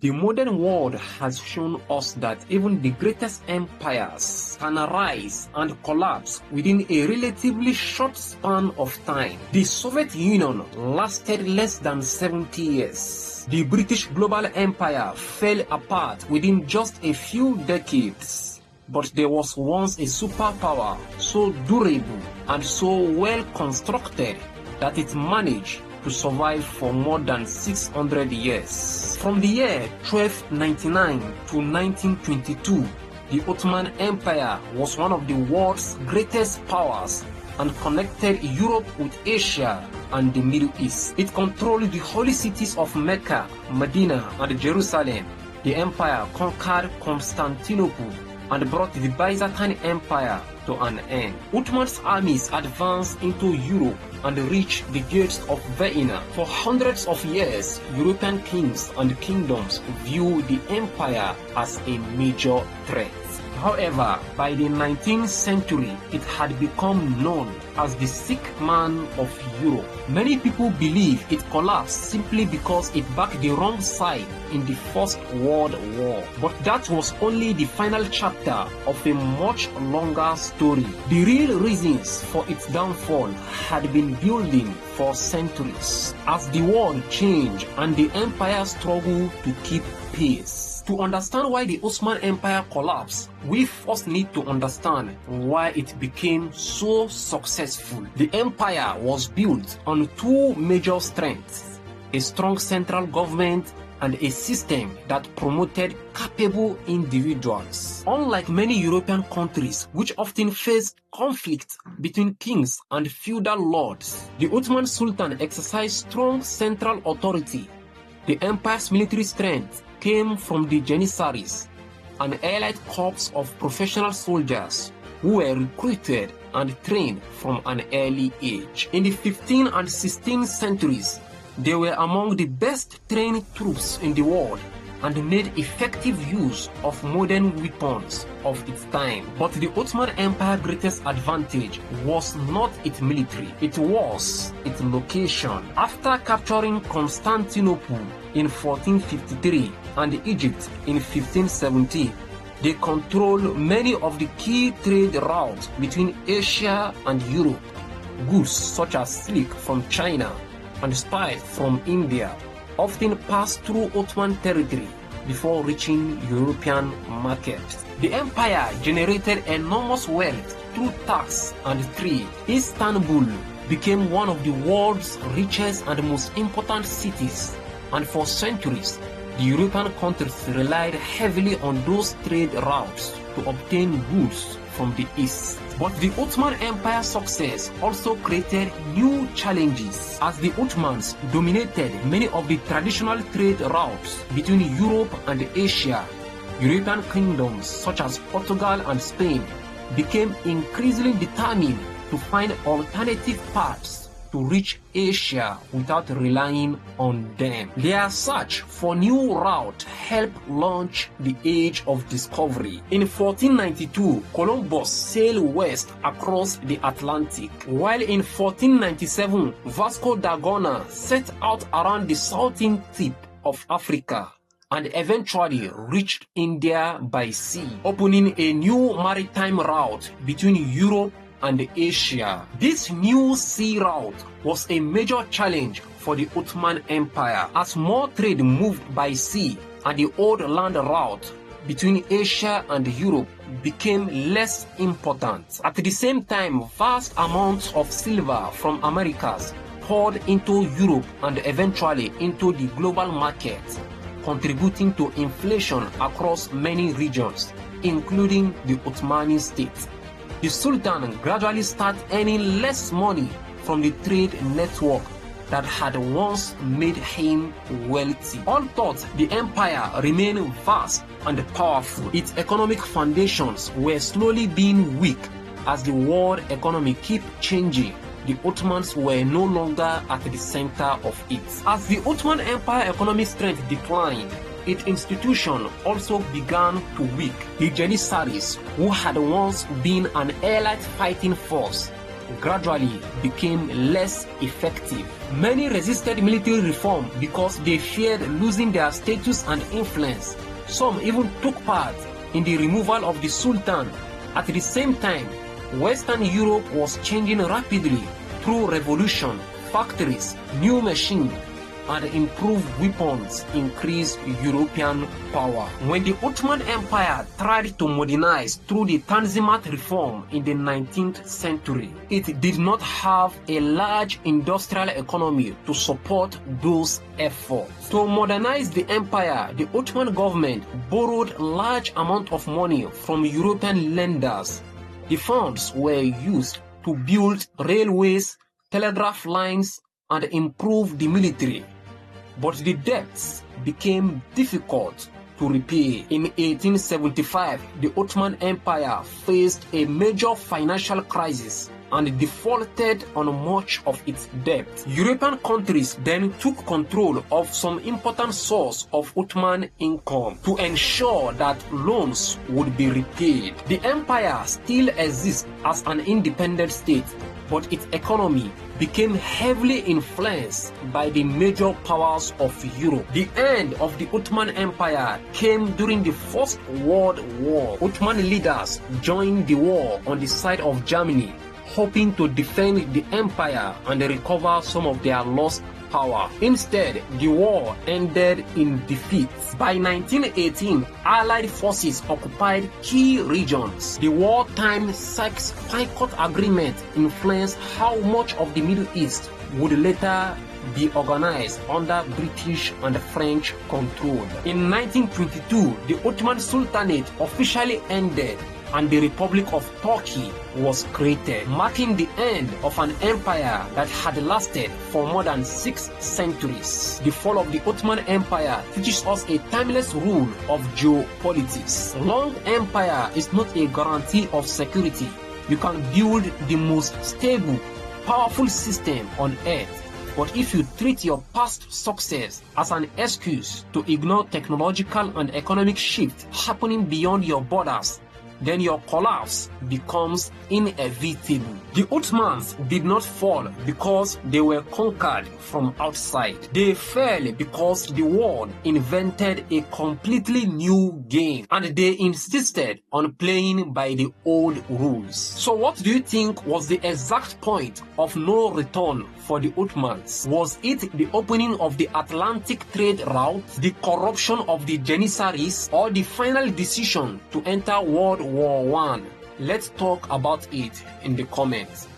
The modern world has shown us that even the greatest empires can arise and collapse within a relatively short span of time. The Soviet Union lasted less than 70 years. The British global empire fell apart within just a few decades. But there was once a superpower so durable and so well constructed that it managed to survive for more than 600 years. From the year 1299 to 1922, the Ottoman Empire was one of the world's greatest powers and connected Europe with Asia and the Middle East. It controlled the holy cities of Mecca, Medina, and Jerusalem. The empire conquered Constantinople and brought the Byzantine Empire to an end. Ottoman's armies advanced into Europe and reached the gates of Vienna. For hundreds of years, European kings and kingdoms viewed the empire as a major threat. However, by the 19th century, it had become known as the sick man of Europe. Many people believe it collapsed simply because it backed the wrong side in the First World War. But that was only the final chapter of a much longer story. The real reasons for its downfall had been building for centuries, as the world changed and the empire struggled to keep pace. To understand why the Ottoman Empire collapsed, we first need to understand why it became so successful. The empire was built on two major strengths: a strong central government and a system that promoted capable individuals. Unlike many European countries, which often faced conflict between kings and feudal lords, the Ottoman Sultan exercised strong central authority. The empire's military strength came from the Janissaries, an allied corps of professional soldiers who were recruited and trained from an early age. In the 15th and 16th centuries, they were among the best trained troops in the world and made effective use of modern weapons of its time. But the Ottoman Empire's greatest advantage was not its military, it was its location. After capturing Constantinople in 1453 and Egypt in 1570, they controlled many of the key trade routes between Asia and Europe. Goods such as silk from China and spice from India often passed through Ottoman territory before reaching European markets. The empire generated enormous wealth through tax and trade. Istanbul became one of the world's richest and most important cities, and for centuries, the European countries relied heavily on those trade routes to obtain goods from the East. But the Ottoman Empire's success also created new challenges, as the Ottomans dominated many of the traditional trade routes between Europe and Asia. European kingdoms such as Portugal and Spain became increasingly determined to find alternative paths to reach Asia without relying on them. Their search for new routes helped launch the Age of Discovery. In 1492, Columbus sailed west across the Atlantic, while in 1497, Vasco da Gama set out around the southern tip of Africa and eventually reached India by sea, opening a new maritime route between Europe and Asia. This new sea route was a major challenge for the Ottoman Empire, as more trade moved by sea and the old land route between Asia and Europe became less important. At the same time, vast amounts of silver from Americas poured into Europe and eventually into the global market, contributing to inflation across many regions, including the Ottoman state. The Sultan gradually started earning less money from the trade network that had once made him wealthy. Although the empire remained vast and powerful, its economic foundations were slowly being weak as the world economy kept changing. The Ottomans were no longer at the center of it. As the Ottoman Empire economic strength declined, its institution also began to weaken. The Janissaries, who had once been an allied fighting force, gradually became less effective. Many resisted military reform because they feared losing their status and influence. Some even took part in the removal of the Sultan. At the same time, Western Europe was changing rapidly through revolution, factories, new machines, and improved weapons increased European power. When the Ottoman Empire tried to modernize through the Tanzimat reform in the 19th century, it did not have a large industrial economy to support those efforts. To modernize the empire, the Ottoman government borrowed large amounts of money from European lenders. The funds were used to build railways, telegraph lines, and improve the military. But the debts became difficult to repay. In 1875, the Ottoman Empire faced a major financial crisis and defaulted on much of its debt. European countries then took control of some important source of Ottoman income to ensure that loans would be repaid. The empire still exists as an independent state, but its economy became heavily influenced by the major powers of Europe. The end of the Ottoman Empire came during the First World War. Ottoman leaders joined the war on the side of Germany, hoping to defend the empire and recover some of their lost power. Instead, the war ended in defeat. By 1918, Allied forces occupied key regions. The wartime Sykes-Picot Agreement influenced how much of the Middle East would later be organized under British and French control. In 1922, the Ottoman Sultanate officially ended and the Republic of Turkey was created, marking the end of an empire that had lasted for more than 6 centuries. The fall of the Ottoman Empire teaches us a timeless rule of geopolitics. Long empire is not a guarantee of security. You can build the most stable, powerful system on earth, but if you treat your past success as an excuse to ignore technological and economic shifts happening beyond your borders, then your collapse becomes inevitable. The Ottomans did not fall because they were conquered from outside. They fell because the world invented a completely new game and they insisted on playing by the old rules. So what do you think was the exact point of no return for the Ottomans? Was it the opening of the Atlantic trade route, the corruption of the Janissaries, or the final decision to enter World War I? Let's talk about it in the comments.